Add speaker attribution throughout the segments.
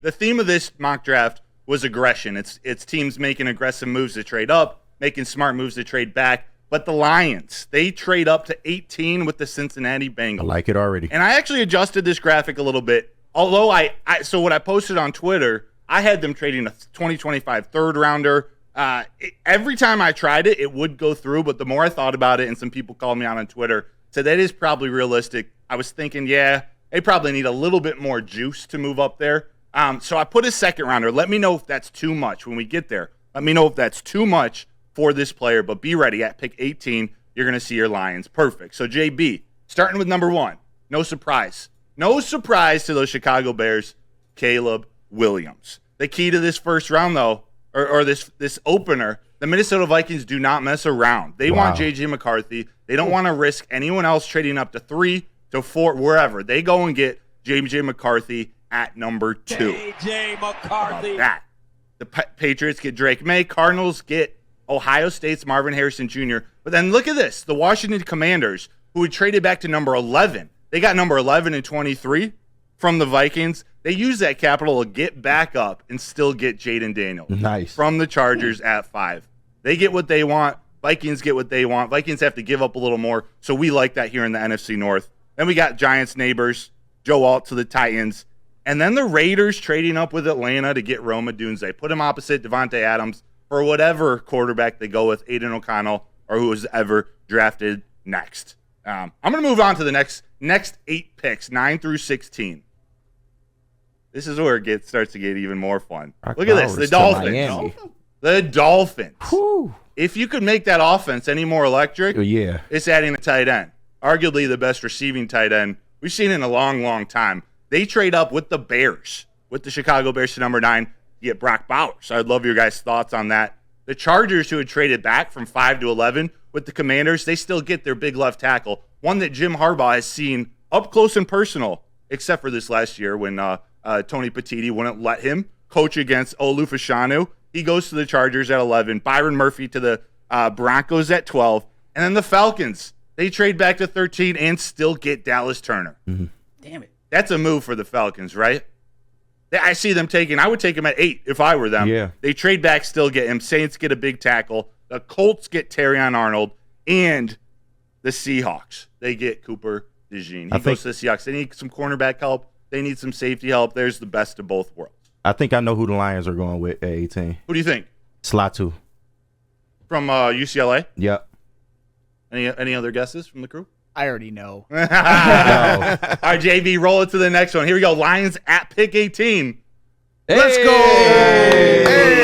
Speaker 1: the theme of this mock draft was aggression. It's teams making aggressive moves to trade up, making smart moves to trade back. But the Lions, they trade up to 18 with the Cincinnati Bengals.
Speaker 2: I like it already.
Speaker 1: And I actually adjusted this graphic a little bit. Although so what I posted on Twitter, I had them trading a 2025 third rounder. Every time I tried it, it would go through. But the more I thought about it, and some people called me on Twitter, said that is probably realistic. I was thinking, yeah, they probably need a little bit more juice to move up there. So I put a second rounder. Let me know if that's too much when we get there. Let me know if that's too much for this player. But be ready. At pick 18, you're going to see your Lions. Perfect. So, JB, starting with number 1. No surprise. No surprise to those Chicago Bears, Caleb Williams. The key to this first round, though, or this opener, the Minnesota Vikings do not mess around. They want J.J. McCarthy. They don't want to risk anyone else trading up to 3 to 4, wherever. They go and get J.J. McCarthy at number 2.
Speaker 3: J.J. McCarthy.
Speaker 1: That. The Patriots get Drake May. Cardinals get Ohio State's Marvin Harrison Jr. But then look at this. The Washington Commanders, who had traded back to number 11. They got number 11 and 23 from the Vikings. They use that capital to get back up and still get Jaden Daniels.
Speaker 2: Nice.
Speaker 1: From the Chargers at 5. They get what they want. Vikings get what they want. Vikings have to give up a little more, so we like that here in the NFC North. Then we got Giants neighbors, Joe Alt to the Titans. And then the Raiders trading up with Atlanta to get Rome Odunze. Put him opposite Devontae Adams or whatever quarterback they go with, Aiden O'Connell, or who was ever drafted next. I'm going to move on to the next 8 picks, 9 through 16. This is where it starts to get even more fun. Look at this, the Dolphins. The Dolphins.
Speaker 2: Whew.
Speaker 1: If you could make that offense any more electric, it's adding a tight end. Arguably the best receiving tight end we've seen in a long, long time. They trade up with the Bears, with the Chicago Bears to number 9, to get Brock Bowers. I'd love your guys' thoughts on that. The Chargers, who had traded back from 5 to 11 with the Commanders, they still get their big left tackle, one that Jim Harbaugh has seen up close and personal, except for this last year when Tony Petitti wouldn't let him coach against Olu Fashanu. He goes to the Chargers at 11. Byron Murphy to the Broncos at 12. And then the Falcons, they trade back to 13 and still get Dallas Turner.
Speaker 2: Mm-hmm.
Speaker 3: Damn it.
Speaker 1: That's a move for the Falcons, right? I see them I would take him at 8 if I were them.
Speaker 2: Yeah.
Speaker 1: They trade back, still get him. Saints get a big tackle. The Colts get Terrion Arnold. And the Seahawks, they get Cooper DeJean. He goes to the Seahawks. They need some cornerback help. They need some safety help. There's the best of both worlds.
Speaker 2: I think I know who the Lions are going with at 18.
Speaker 1: Who do you think?
Speaker 2: Slatu.
Speaker 1: From UCLA?
Speaker 2: Yep.
Speaker 1: Any other guesses from the crew?
Speaker 4: I already know.
Speaker 1: All right, JV, roll it to the next one. Here we go. Lions at pick 18. Let's go.
Speaker 2: Hey.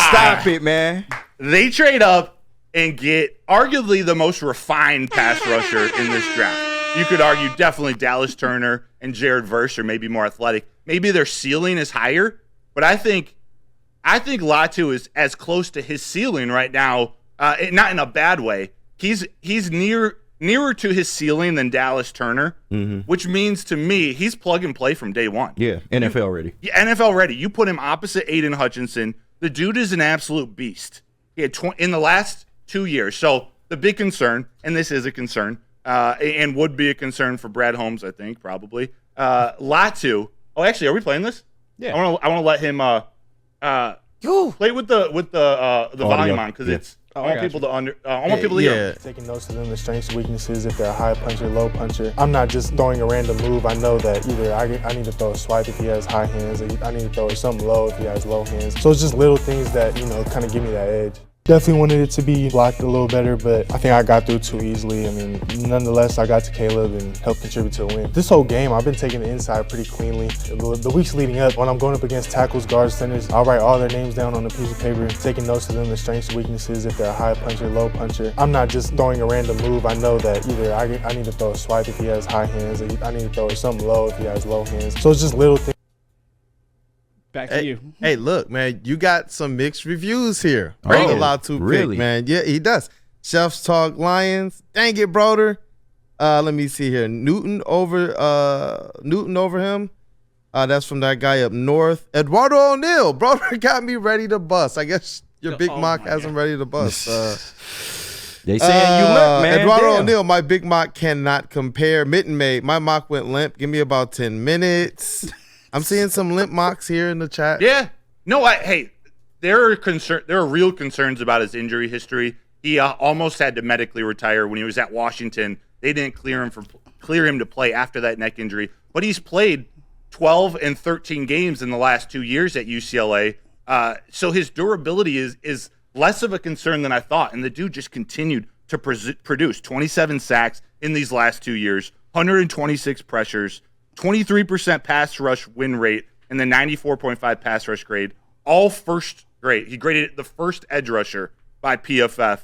Speaker 2: Stop it, man.
Speaker 1: They trade up and get arguably the most refined pass rusher in this draft. You could argue definitely Dallas Turner and Jared Verse are maybe more athletic. Maybe their ceiling is higher, but I think Latu is as close to his ceiling right now, not in a bad way. He's nearer to his ceiling than Dallas Turner, which means to me he's plug and play from day one.
Speaker 2: Yeah, NFL ready.
Speaker 1: Yeah, NFL ready. You put him opposite Aiden Hutchinson. The dude is an absolute beast. He had in the last 2 years. So the big concern, and this is a concern, and would be a concern for Brad Holmes, I think, probably. Latu. Oh, actually, are we playing this?
Speaker 4: Yeah.
Speaker 1: I want to let him play with the volume on because it's. I want people to hear.
Speaker 5: Taking notes of them, the strengths and weaknesses, if they're a high puncher, low puncher. I'm not just throwing a random move. I know that either I need to throw a swipe if he has high hands, or I need to throw something low if he has low hands. So it's just little things that, kind of give me that edge. Definitely wanted it to be blocked a little better, but I think I got through too easily. I mean, nonetheless, I got to Caleb and helped contribute to the win. This whole game, I've been taking the inside pretty cleanly. The weeks leading up, when I'm going up against tackles, guards, centers, I'll write all their names down on a piece of paper, taking notes of them, the strengths and weaknesses, if they're a high puncher, low puncher. I'm not just throwing a random move. I know that either I need to throw a swipe if he has high hands, or I need to throw something low if he has low hands. So it's just little things.
Speaker 4: Back to you.
Speaker 6: Hey, look, man, you got some mixed reviews here. Bring a lot to
Speaker 2: really?
Speaker 6: pick, man. Yeah, he does. Chefs Talk Lions. Dang it, brother. Let me see here. Newton over him. That's from that guy up north. Eduardo O'Neal. Brother got me ready to bust. I guess your big mock has him ready to bust.
Speaker 2: They saying you limp, man.
Speaker 6: Eduardo
Speaker 2: Damn.
Speaker 6: O'Neal, my big mock cannot compare. Mitten May, my mock went limp. Give me about 10 minutes. I'm seeing some limp mocks here in the chat.
Speaker 1: Yeah. No, hey, there are real concerns about his injury history. He almost had to medically retire when he was at Washington. They didn't clear him to play after that neck injury, but he's played 12 and 13 games in the last 2 years at UCLA. So his durability is less of a concern than I thought. And the dude just continued to produce 27 sacks in these last 2 years, 126 pressures, 23% pass rush win rate, and the 94.5 pass rush grade, all first grade. He graded the first edge rusher by PFF.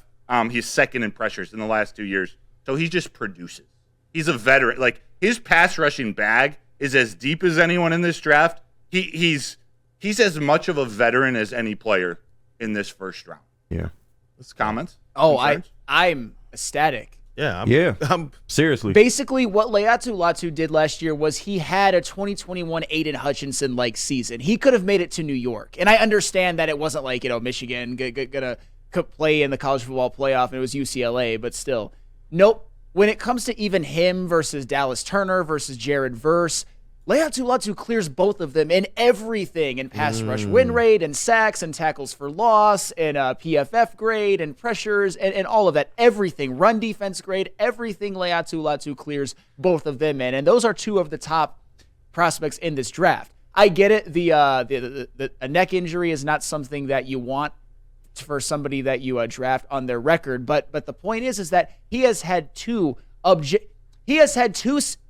Speaker 1: He's second in pressures in the last 2 years. So he just produces. He's a veteran. Like, his pass rushing bag is as deep as anyone in this draft. He's as much of a veteran as any player in this first round.
Speaker 2: Yeah.
Speaker 1: Comments?
Speaker 4: Oh,
Speaker 1: Concerns?
Speaker 4: I'm ecstatic.
Speaker 6: Yeah.
Speaker 2: Seriously.
Speaker 4: Basically, what Laiatu Latu did last year was he had a 2021 Aiden Hutchinson-like season. He could have made it to New York. And I understand that it wasn't like, Michigan gonna play in the college football playoff and it was UCLA, but still. Nope. When it comes to even him versus Dallas Turner versus Jared Verse, Laiatu Latu clears both of them in everything, in pass rush win rate and sacks and tackles for loss and PFF grade and pressures and all of that. Everything, run defense grade, everything Laiatu Latu clears both of them in. And those are two of the top prospects in this draft. I get it. A neck injury is not something that you want for somebody that you draft on their record. But the point is that he has had two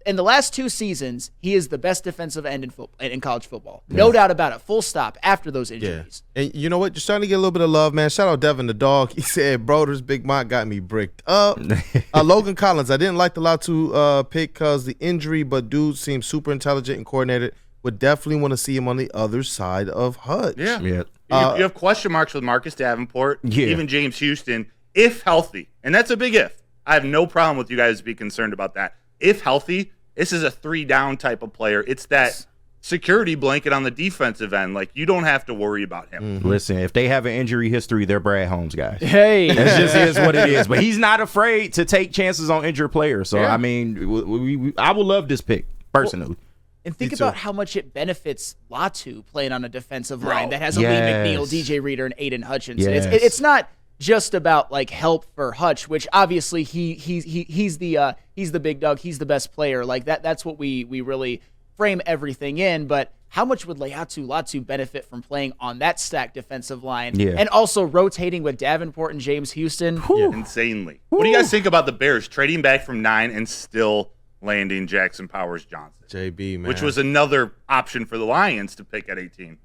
Speaker 4: in the last 2 seasons, he is the best defensive end in college football. No doubt about it. Full stop after those injuries.
Speaker 6: Yeah. And you know what? You're starting to get a little bit of love, man. Shout out Devin the dog. He said, Broder's Big Mont got me bricked up. Logan Collins, I didn't like the Latu pick because the injury, but dude seems super intelligent and coordinated. Would definitely want to see him on the other side of Hutch.
Speaker 1: Yeah.
Speaker 2: Yeah.
Speaker 1: You have question marks with Marcus Davenport,
Speaker 2: Yeah.
Speaker 1: even James Houston, if healthy. And that's a big if. I have no problem with you guys being concerned about that. If healthy, this is a 3-down type of player. It's that security blanket on the defensive end. Like, you don't have to worry about him.
Speaker 2: Listen, if they have an injury history, they're Brad Holmes guys.
Speaker 4: Hey.
Speaker 2: That just is what it is. But he's not afraid to take chances on injured players. So, I mean, I would love this pick, personally.
Speaker 4: And think about how much it benefits Latu playing on a defensive line that has Lee McNeil, DJ Reader, and Aiden Hutchinson.
Speaker 2: Yes.
Speaker 4: It's not just about like help for Hutch, which obviously he's the big dog, he's the best player. Like that's what we really frame everything in. But how much would Laiatu Latu benefit from playing on that stacked defensive line and also rotating with Davenport and James Houston?
Speaker 1: Insanely. What do you guys think about the Bears trading back from 9 and still landing Jackson Powers Johnson?
Speaker 6: JB, man.
Speaker 1: Which was another option for the Lions to pick at 18.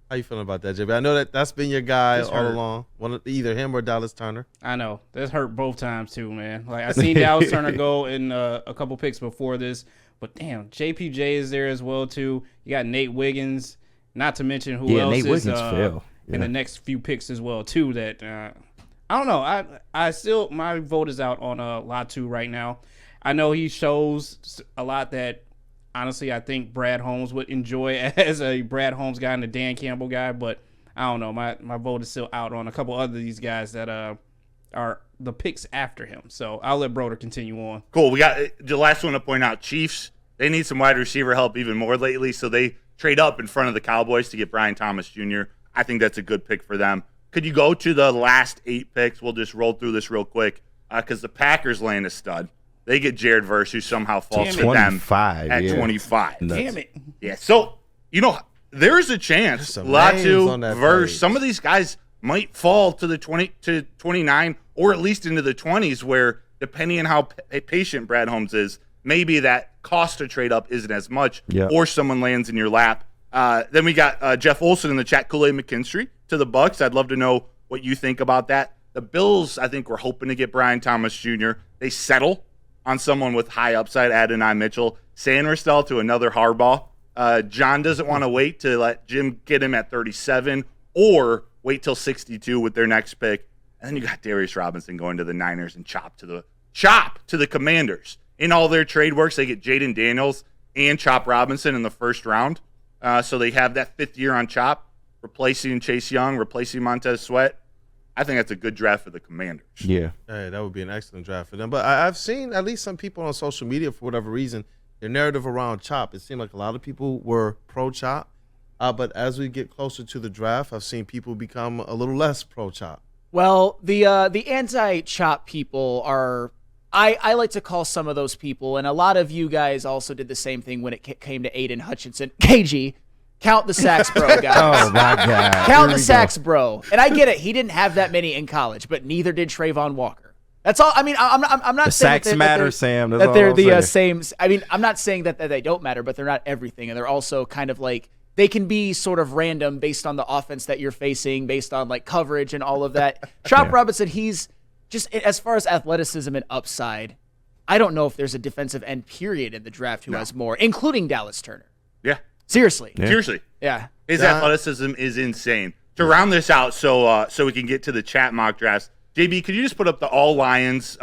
Speaker 6: How you feeling about that, JB? I know that's been your guy all along. Either him or Dallas Turner.
Speaker 7: I know. That's hurt both times, too, man. Like, I seen Dallas Turner go in a couple picks before this. But, damn, JPJ is there as well, too. You got Nate Wiggins, not to mention who else
Speaker 2: Nate
Speaker 7: is
Speaker 2: Wiggins fell.
Speaker 7: in the next few picks as well, too. That I don't know. I still, my vote is out on Latu right now. I know he shows a lot that, honestly, I think Brad Holmes would enjoy as a Brad Holmes guy and a Dan Campbell guy, but I don't know. My vote is still out on a couple other these guys that are the picks after him. So I'll let Broder continue on.
Speaker 1: Cool. We got the last one to point out. Chiefs, they need some wide receiver help even more lately, so they trade up in front of the Cowboys to get Brian Thomas Jr. I think that's a good pick for them. Could you go to the last 8 picks? We'll just roll through this real quick because the Packers land a stud. They get Jared Verse, who somehow falls to them at 25.
Speaker 7: Damn it.
Speaker 1: Yeah, so, there's a chance
Speaker 6: some names on
Speaker 1: Latu,
Speaker 6: that
Speaker 1: Verse,
Speaker 6: page.
Speaker 1: some of these guys might fall to the 20 to 29 or at least into the 20s where, depending on how patient Brad Holmes is, maybe that cost to trade up isn't as much or someone lands in your lap. Then we got Jeff Olson in the chat, Kool-Aid McKinstry to the Bucks. I'd love to know what you think about that. The Bills, I think, were hoping to get Brian Thomas Jr. They settle on someone with high upside, Adonai Mitchell. Sanderstel to another Harbaugh. John doesn't want to wait to let Jim get him at 37 or wait till 62 with their next pick. And then you got Darius Robinson going to the Niners and chop to the Commanders. In all their trade works, they get Jaden Daniels and Chop Robinson in the first round. So they have that 5th year on Chop, replacing Chase Young, replacing Montez Sweat. I think that's a good draft for the Commanders.
Speaker 2: Yeah.
Speaker 6: Hey, that would be an excellent draft for them. But I've seen at least some people on social media, for whatever reason, your narrative around Chop. It seemed like a lot of people were pro Chop, but as we get closer to the draft, I've seen people become a little less pro Chop.
Speaker 4: Well, the anti-Chop people are. I like to call some of those people, and a lot of you guys also did the same thing when it came to Aiden Hutchinson. KG, count the sacks, bro, guys.
Speaker 2: Oh my God!
Speaker 4: Count the sacks, bro. And I get it; he didn't have that many in college, but neither did Trayvon Walker. That's all. I mean, I'm not
Speaker 2: The
Speaker 4: saying
Speaker 2: sacks matter, Sam. That's
Speaker 4: that
Speaker 2: all
Speaker 4: they're
Speaker 2: I'm
Speaker 4: the
Speaker 2: saying.
Speaker 4: same. I mean, I'm not saying that they don't matter, but they're not everything, and they're also kind of like they can be sort of random based on the offense that you're facing, based on like coverage and all of that. Chop Robinson, he's just as far as athleticism and upside. I don't know if there's a defensive end period in the draft who has more, including Dallas Turner.
Speaker 1: Yeah.
Speaker 4: Seriously.
Speaker 1: Seriously.
Speaker 4: Yeah.
Speaker 1: His athleticism is insane. To round this out, so we can get to the chat mock drafts. JB, could you just put up the all Lions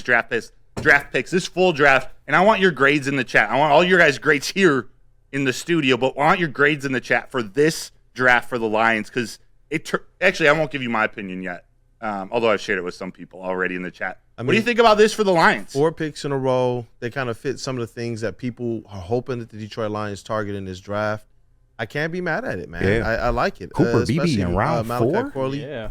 Speaker 1: draft picks, this full draft, and I want your grades in the chat. I want all your guys' grades here in the studio, but I want your grades in the chat for this draft for the Lions, because actually I won't give you my opinion yet, although I've shared it with some people already in the chat. What do you think about this for the Lions?
Speaker 6: 4 picks in a row. They kind of fit some of the things that people are hoping that the Detroit Lions target in this draft. I can't be mad at it, man.
Speaker 2: Yeah.
Speaker 6: I like it.
Speaker 2: Cooper Beebe in round
Speaker 6: Malachi
Speaker 2: 4?
Speaker 6: Corley.
Speaker 7: Yeah.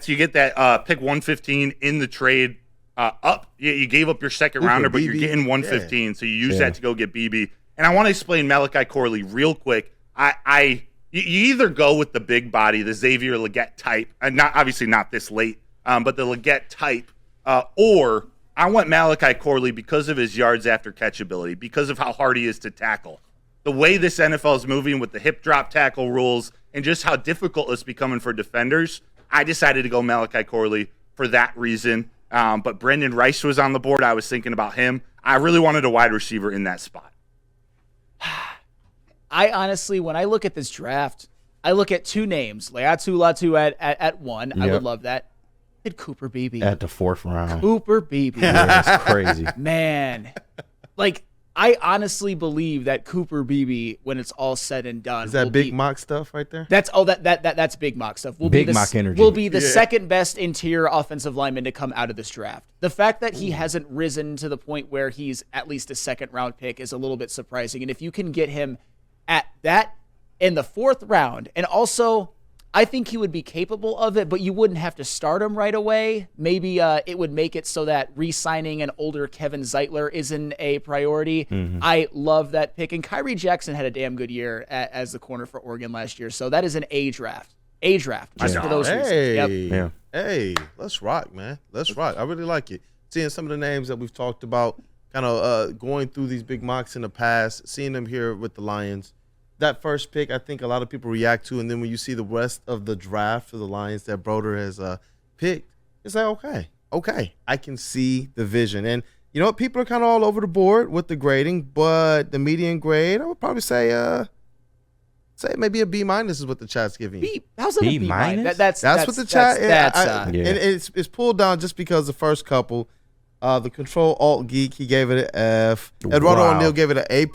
Speaker 1: You get that pick 115 in the trade up. You gave up your second rounder, but you're getting 115, so you use that to go get BB. And I want to explain Malachi Corley real quick. You either go with the big body, the Xavier Legette type, and obviously not this late, but the Legette type, or I went Malachi Corley because of his yards after catch ability, because of how hard he is to tackle. The way this NFL is moving with the hip drop tackle rules and just how difficult it's becoming for defenders, I decided to go Malachi Corley for that reason. But Brendan Rice was on the board. I was thinking about him. I really wanted a wide receiver in that spot.
Speaker 4: I honestly, when I look at this draft, I look at 2 names. Laiatu Latu at 1. I would love that. And Cooper Beebe.
Speaker 2: At the 4th round.
Speaker 4: Cooper Beebe.
Speaker 2: Yeah, that's crazy.
Speaker 4: Man. Like, I honestly believe that Cooper Beebe, when it's all said and done,
Speaker 6: Is that big mock stuff right there?
Speaker 4: That's that's big mock stuff.
Speaker 2: Big mock energy.
Speaker 4: Will be the second best interior offensive lineman to come out of this draft. The fact that he hasn't risen to the point where he's at least a second round pick is a little bit surprising. And if you can get him at that in the 4th round, and also I think he would be capable of it, but you wouldn't have to start him right away. Maybe it would make it so that re-signing an older Kevin Zeitler isn't a priority. I love that pick. And Kyrie Jackson had a damn good year as the corner for Oregon last year. So that is an A draft. Just for those reasons. Yep.
Speaker 2: Yeah.
Speaker 6: Hey, let's rock, man. Let's rock. I really like it. Seeing some of the names that we've talked about, kind of going through these big mocks in the past, seeing them here with the Lions. That first pick, I think a lot of people react to, and then when you see the rest of the draft for the Lions that Broder has picked, it's like, okay, I can see the vision. And you know what? People are kind of all over the board with the grading, but the median grade, I would probably say maybe a B- is what the chat's giving you.
Speaker 4: How's that a B-? That's
Speaker 6: what the chat.
Speaker 4: And
Speaker 6: it's pulled down just because the first couple. The Control Alt Geek, he gave it an F. Eduardo O'Neill gave it an A+.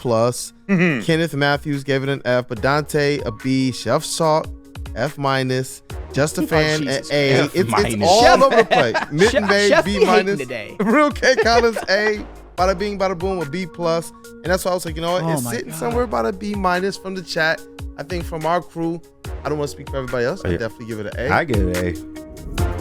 Speaker 6: Kenneth Matthews gave it an F. But Dante, a B. Chef Salk, F-. Justifan, an A. It's all over the place. Mitten Bay, B-. Real K Collins, A. Bada bing, bada boom, a B+. And that's why I was like, you know what? It's sitting somewhere about a B- from the chat. I think from our crew, I don't want to speak for everybody else. I definitely give it an A.
Speaker 2: I give it an A.